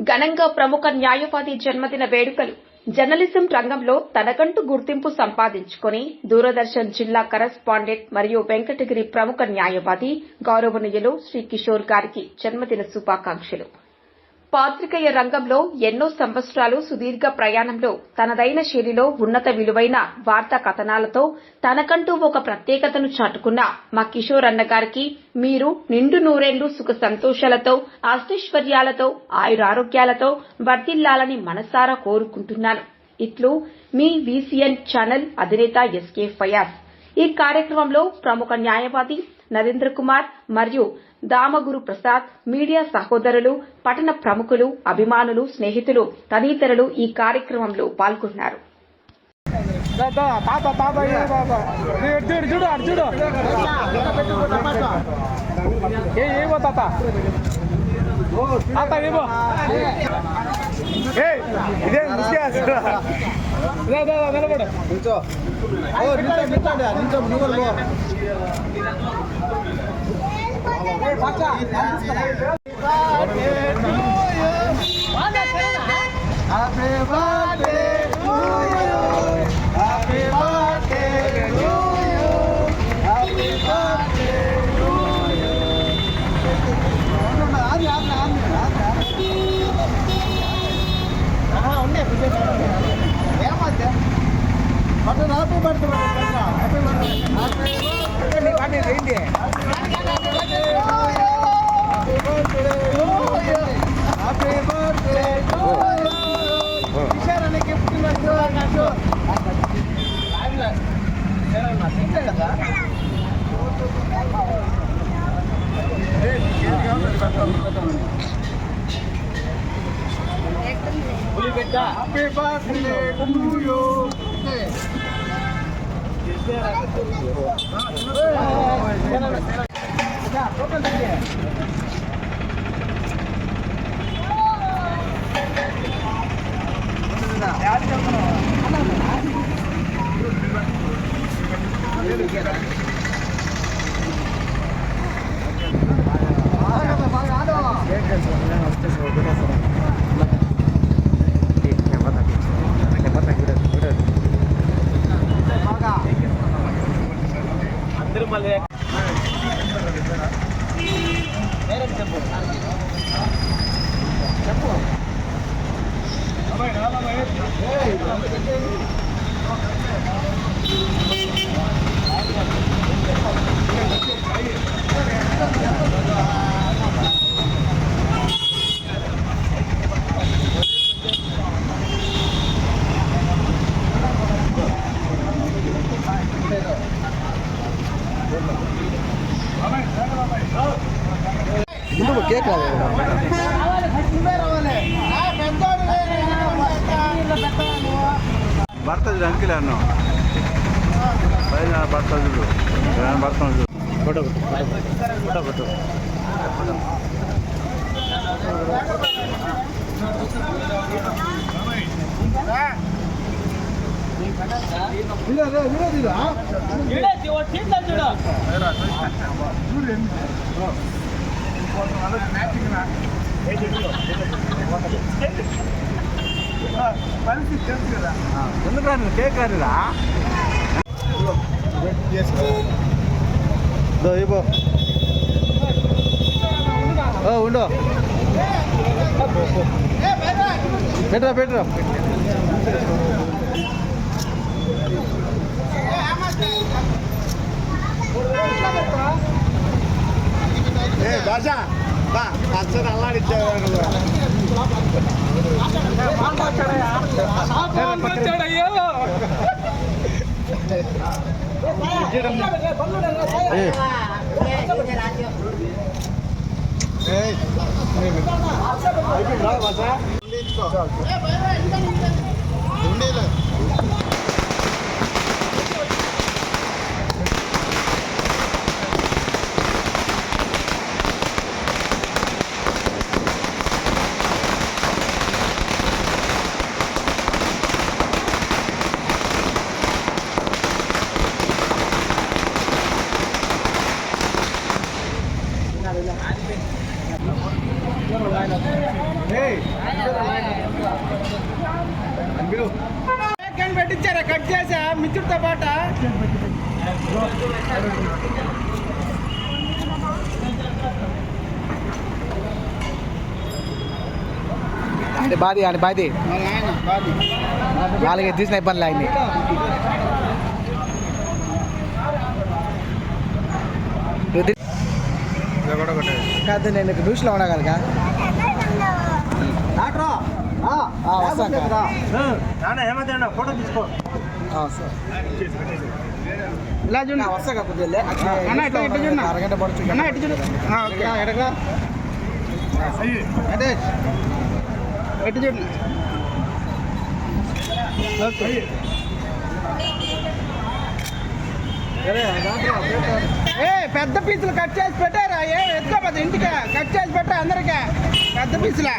ఘనంగా ప్రముఖ న్యాయవాది జన్మదిన వేడుకలు. జర్నలిజం రంగంలో తనకంటూ గుర్తింపు సంపాదించుకుని దూరదర్శన్ జిల్లా కరెస్పాండెంట్ మరియు వెంకటగిరి ప్రముఖ న్యాయవాది గౌరవనీయులు శ్రీ కిషోర్ గారికి జన్మదిన శుభాకాంక్షలు. పాత్రికేయ రంగంలో ఎన్నో సంవత్సరాలు సుదీర్ఘ ప్రయాణంలో తనదైన శైలిలో ఉన్నత విలువైన వార్తా కథనాలతో తనకంటూ ఒక ప్రత్యేకతను చాటుకున్న మా కిషోర్ అన్నగారికి మీరు నిండు నూరేళ్లు సుఖ సంతోషాలతో అష్టైశ్వర్యాలతో ఆయురారోగ్యాలతో వర్ధిల్లాలని మనసారా కోరుకుంటున్నాను. ఇట్లు మీ VCN ఛానల్ అధినేత SK ఫయాజ్. ఈ కార్యక్రమంలో ప్రముఖ న్యాయవాది నరేంద్ర కుమార్ మరియు దామగురు ప్రసాద్, మీడియా సహోదరులు, పట్టణ ప్రముఖులు, అభిమానులు, స్నేహితులు తదితరులు ఈ కార్యక్రమంలో పాల్గొన్నారు. Happy birthday to you. Birthday uncle అన్నాం పైన birthday birth photo photo photo ఎందుకు రాను కేక్ రానిరా ఇవ్వ ఉండు పెట్టరా పెట్టరా బాషా బా అచ్చని అల్లాడిచ్చాడు పెట్టించారా కట్ చేసా మిత్రుడితో పాట అంటే బాది అని బాది వాళ్ళకి తీసిన ఇబ్బంది ఆయన్ని కాదు నేను న్యూస్లో ఉన్నా కనుక ఏమైందా ఫోటో తీసుకో సార్ ఇలా చూడండి వస్తా కాకపోతే అరగంట పడుతుంది అన్న ఎటు చూడు అదే ఎటు చూడండి పెద్ద పీసులు కట్ చేసి పెట్టారా ఎత్తుకోపోతే ఇంటికి కట్ చేసి పెట్టా అందరికీ పెద్ద పీసులా